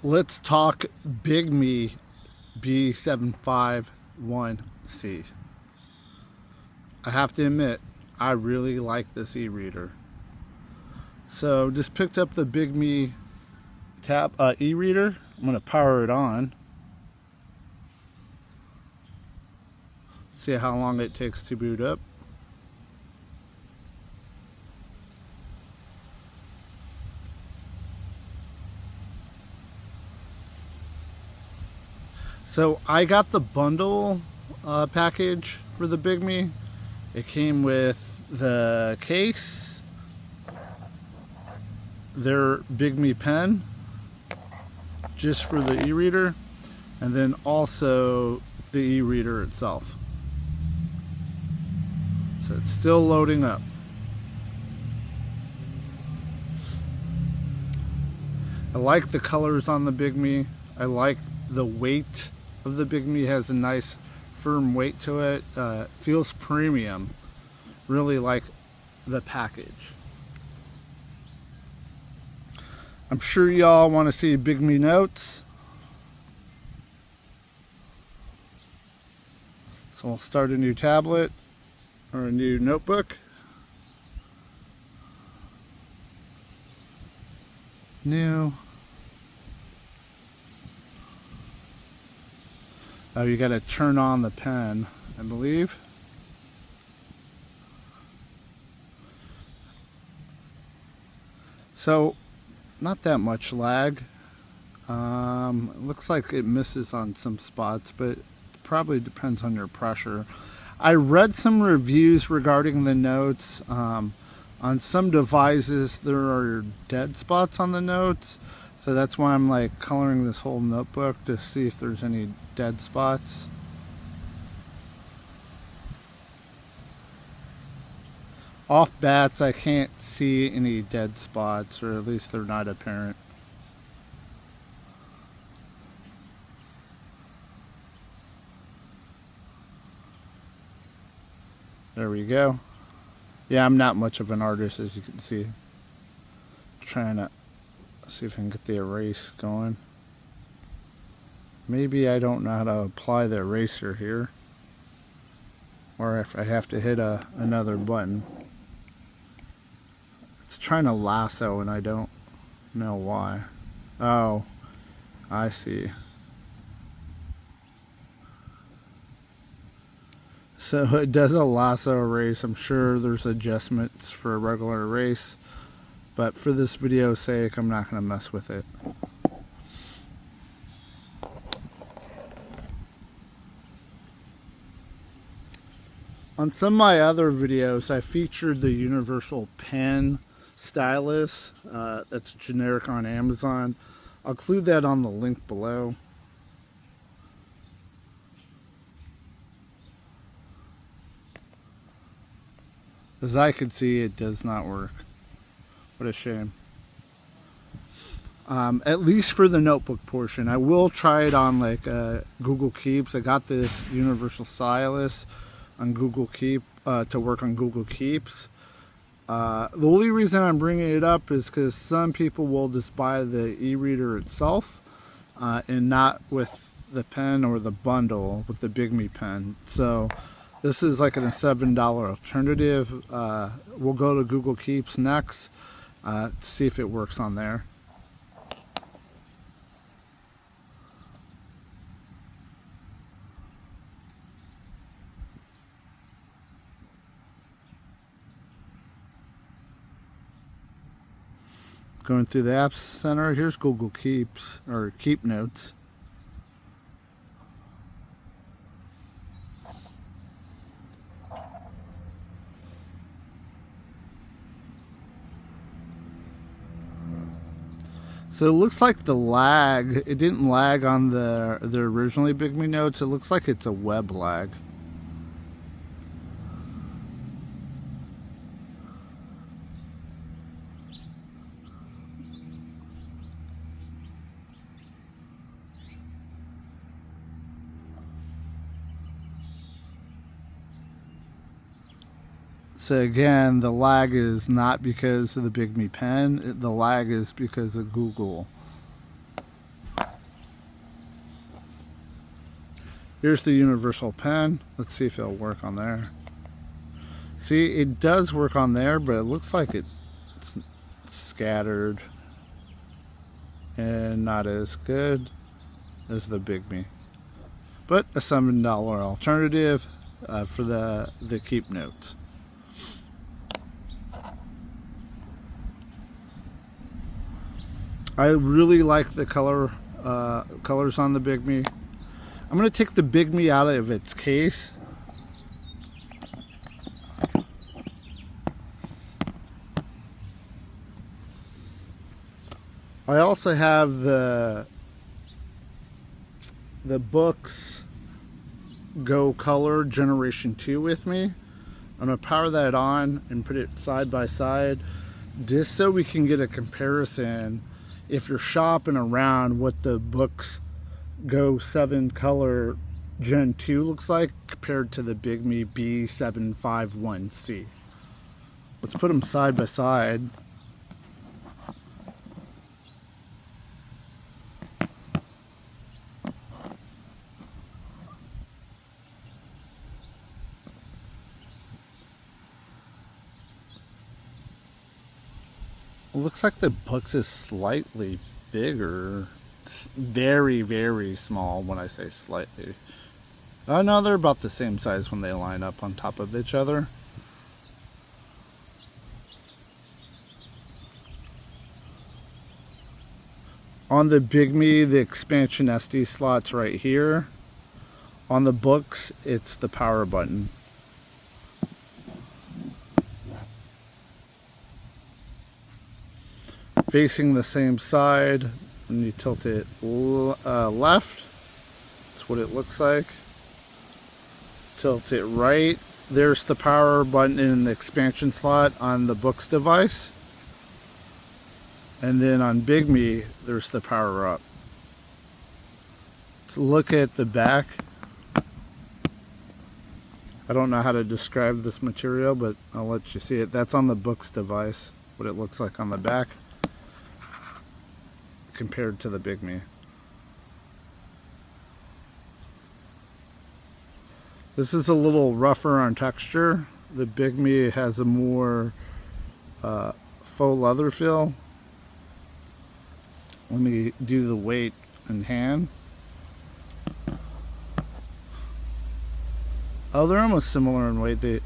Let's talk Bigme B751C. I have to admit, I really like this e-reader. So just picked up the Bigme e-reader. I'm going to power it on. See how long it takes to boot up. So I got the bundle package for the Bigme. It came with the case, their Bigme pen, just for the e-reader, and then also the e-reader itself. So it's still loading up. I like the colors on the Bigme. I like the weight of the Bigme. It has a nice firm weight to it. Feels premium. Really like the package. I'm sure y'all want to see Bigme notes. So I'll start a new tablet or a new notebook. New. Oh, you got to turn on the pen, I believe. So, not that much lag. It looks like it misses on some spots, but it probably depends on your pressure. I read some reviews regarding the notes. On some devices, there are dead spots on the notes. So that's why I'm like coloring this whole notebook to see if there's any dead spots. Off bats, I can't see any dead spots, or at least they're not apparent. There we go. Yeah, I'm not much of an artist, as you can see. Trying to see if I can get the erase going. Maybe I don't know how to apply the eraser here, or if I have to hit another button. It's trying to lasso and I don't know why. Oh, I see. So it does a lasso erase. I'm sure there's adjustments for a regular erase, but for this video's sake, I'm not going to mess with it. On some of my other videos, I featured the universal pen stylus. That's generic on Amazon. I'll include that on the link below. As I can see, it does not work. What a shame. At least for the notebook portion. I will try it on like Google Keeps. I got this universal stylus on Google Keep to work on Google Keeps. The only reason I'm bringing it up is because some people will just buy the e-reader itself and not with the pen or the bundle with the Bigme pen. So this is like a $7 alternative. We'll go to Google Keeps next to see if it works on there. Going through the Apps Center, here's Google Keeps, or Keep Notes. So it looks like the lag, it didn't lag on the originally Bigme notes. It looks like it's a web lag. So again, the lag is not because of the Bigme pen. The lag is because of Google. Here's the universal pen. Let's see if it'll work on there. See, it does work on there, but it looks like it's scattered and not as good as the Bigme. But a $7 alternative for the keep notes. I really like the colors on the Bigme. I'm going to take the Bigme out of its case. I also have the Boox Go Color Generation 2 with me. I'm going to power that on and put it side by side just so we can get a comparison if you're shopping around what the Boox Go 7 Color Gen 2 looks like compared to the Bigme B751C. Let's put them side by side. It looks like the Boox is slightly bigger. It's very, very small when I say slightly. Oh no, they're about the same size when they line up on top of each other. On the Bigme, the expansion SD slot's right here. On the Boox, it's the power button. Facing the same side, when you tilt it left, that's what it looks like. Tilt it right, there's the power button in the expansion slot on the Boox device. And then on Bigme, there's the power up. Let's look at the back. I don't know how to describe this material, but I'll let you see it. That's on the Boox device, what it looks like on the back compared to the Bigme. This is a little rougher on texture. The Bigme has a more faux leather feel. Let me do the weight in hand. Oh, they're almost similar in weight.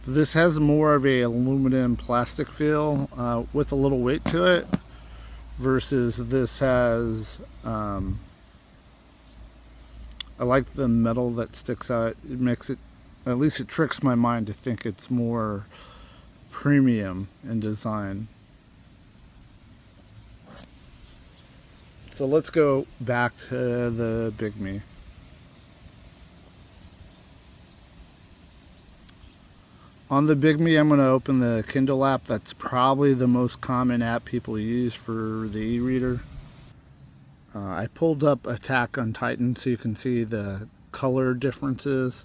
This has more of a aluminum plastic feel with a little weight to it. Versus this has, I like the metal that sticks out. It makes it, at least it tricks my mind to think it's more premium in design. So let's go back to the Bigme. On the Bigme, I'm going to open the Kindle app. That's probably the most common app people use for the e-reader. I pulled up Attack on Titan so you can see the color differences.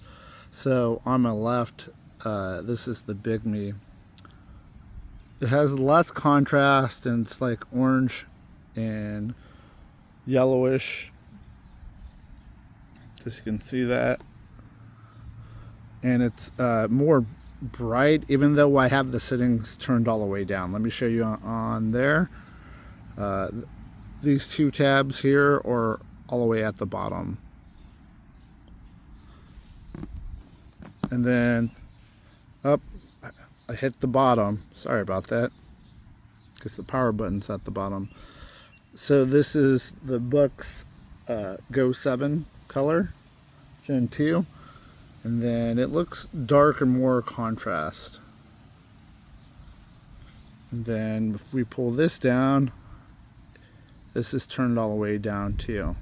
So on my left, this is the Bigme. It has less contrast and it's like orange and yellowish. Just you can see that. And it's more bright, even though I have the settings turned all the way down. Let me show you on there. These two tabs here are all the way at the bottom. And then up, I hit the bottom. Sorry about that, because the power button's at the bottom. So this is the Boox Go 7 Color Gen 2. And then it looks darker, more contrast. And then if we pull this down, this is turned all the way down too.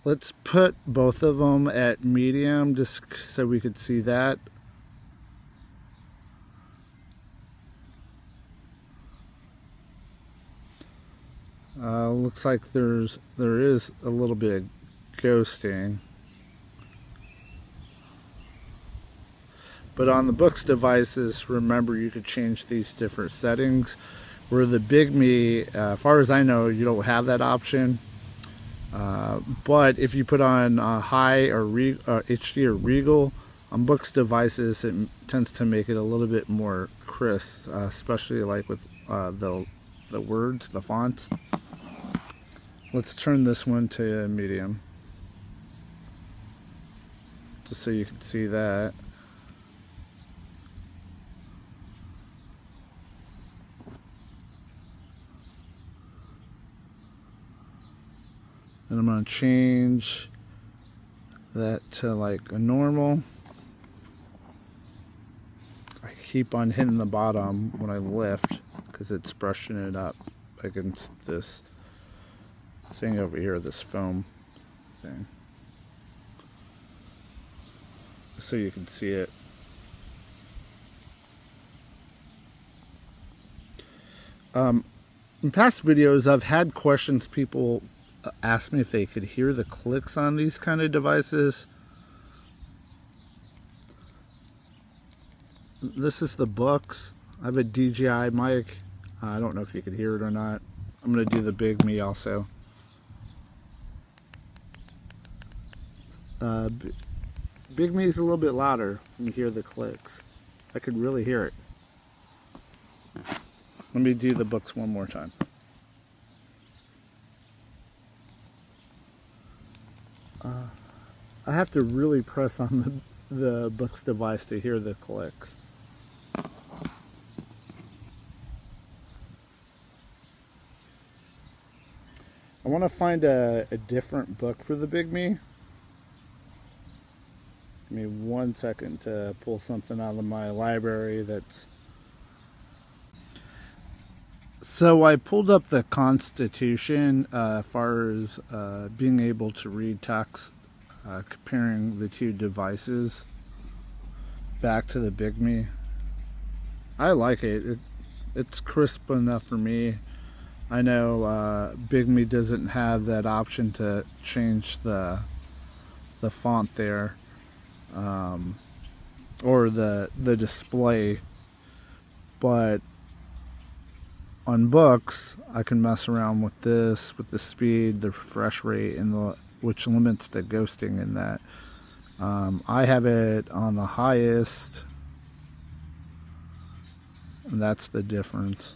Let's put both of them at medium just so we could see that. Looks like there is a little bit of ghosting. But on the Boox devices, remember you could change these different settings. Where the Bigme, as far as I know, you don't have that option. But if you put on high or HD or Regal on Boox devices, it tends to make it a little bit more crisp, especially like with the words, the fonts. Let's turn this one to medium, just so you can see that. And I'm going to change that to like a normal. I keep on hitting the bottom when I lift because it's brushing it up against this thing over here, this foam thing, so you can see it. In past videos, I've had questions. People ask me if they could hear the clicks on these kind of devices. This is the Boox. I have a DJI mic. I don't know if you could hear it or not. I'm going to do the Bigme also. Bigme is a little bit louder when you hear the clicks. I could really hear it. Let me do the Boox one more time. I have to really press on the Boox device to hear the clicks. I want to find a different book for the Bigme. Give me 1 second to pull something out of my library that's... So I pulled up the Constitution as far as being able to read text, comparing the two devices back to the Bigme. I like it. It's crisp enough for me. I know Bigme doesn't have that option to change the font there, or the display, but on Boox I can mess around with this, with the speed, the refresh rate, and which limits the ghosting in that. I have it on the highest, and that's the difference.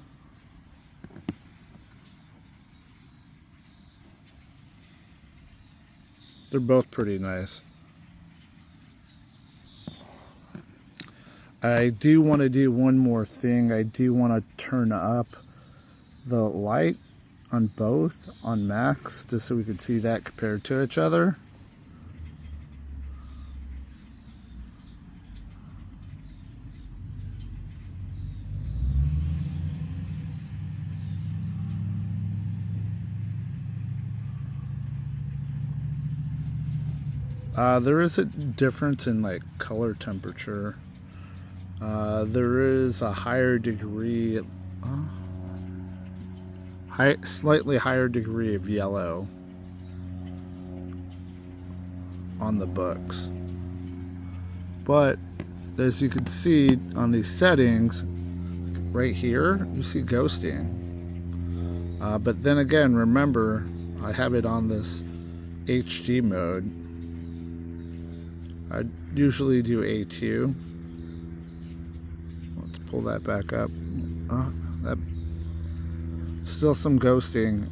They're both pretty nice. I do want to do one more thing. I do want to turn up the light on both on max, just so we can see that compared to each other. There is a difference in like color temperature. There is a higher degree, slightly higher degree of yellow on the Boox. But as you can see on these settings, right here, you see ghosting. But then again, remember, I have it on this HD mode. I usually do A2. Let's pull that back up. That still some ghosting.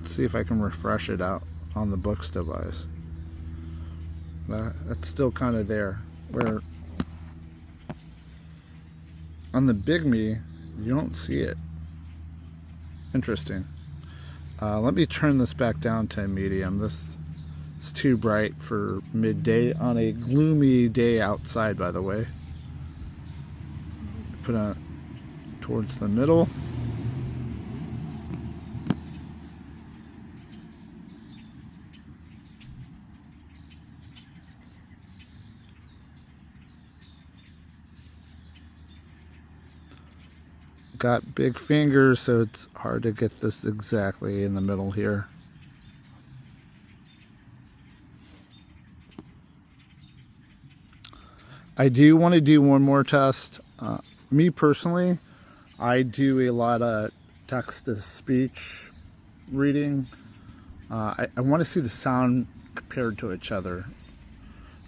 Let's see if I can refresh it out on the Boox device. That's still kind of there. Where on the Bigme, you don't see it. Interesting. Let me turn this back down to medium. This is too bright for midday on a gloomy day outside, by the way. Put it towards the middle. Got big fingers, so it's hard to get this exactly in the middle here. I do want to do one more test. Me personally, I do a lot of text-to-speech reading I want to see the sound compared to each other.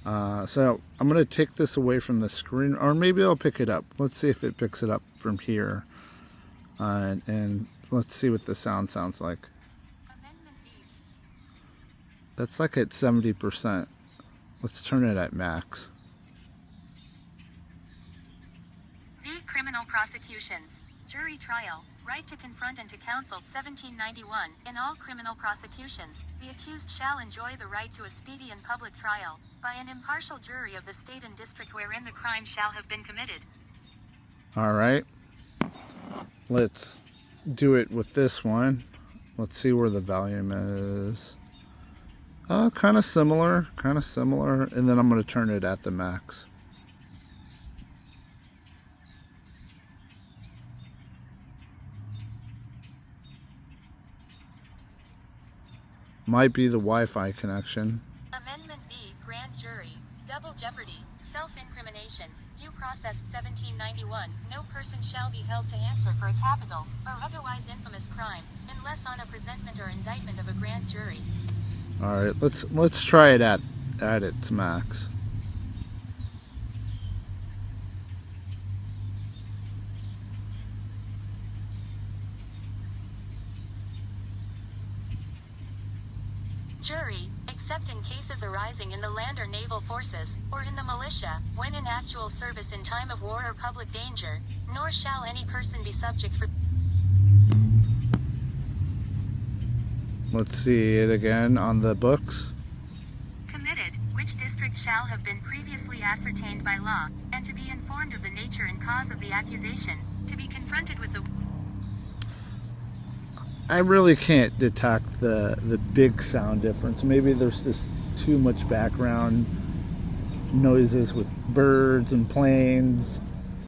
So I'm going to take this away from the screen, or maybe I'll pick it up. Let's see if it picks it up from here. And let's see what the sound sounds like. That's like at 70%. Let's turn it at max. Criminal prosecutions. Jury trial. Right to confront and to counsel. 1791. In all criminal prosecutions, the accused shall enjoy the right to a speedy and public trial, by an impartial jury of the state and district wherein the crime shall have been committed. Alright. Let's do it with this one. Let's see where the volume is. Kind of similar. And then I'm going to turn it at the max. Might be the Wi-Fi connection. Amendment B, Grand Jury, Double Jeopardy, Self-Incrimination, Due Process 1791. No person shall be held to answer for a capital, or otherwise infamous crime, unless on a presentment or indictment of a grand jury. Alright, let's try it at its max. Jury, except in cases arising in the land or naval forces, or in the militia, when in actual service in time of war or public danger, nor shall any person be subject for... Let's see it again on the books. Committed, which district shall have been previously ascertained by law, and to be informed of the nature and cause of the accusation, to be confronted with the... I really can't detect the big sound difference. Maybe there's just too much background noises with birds and planes.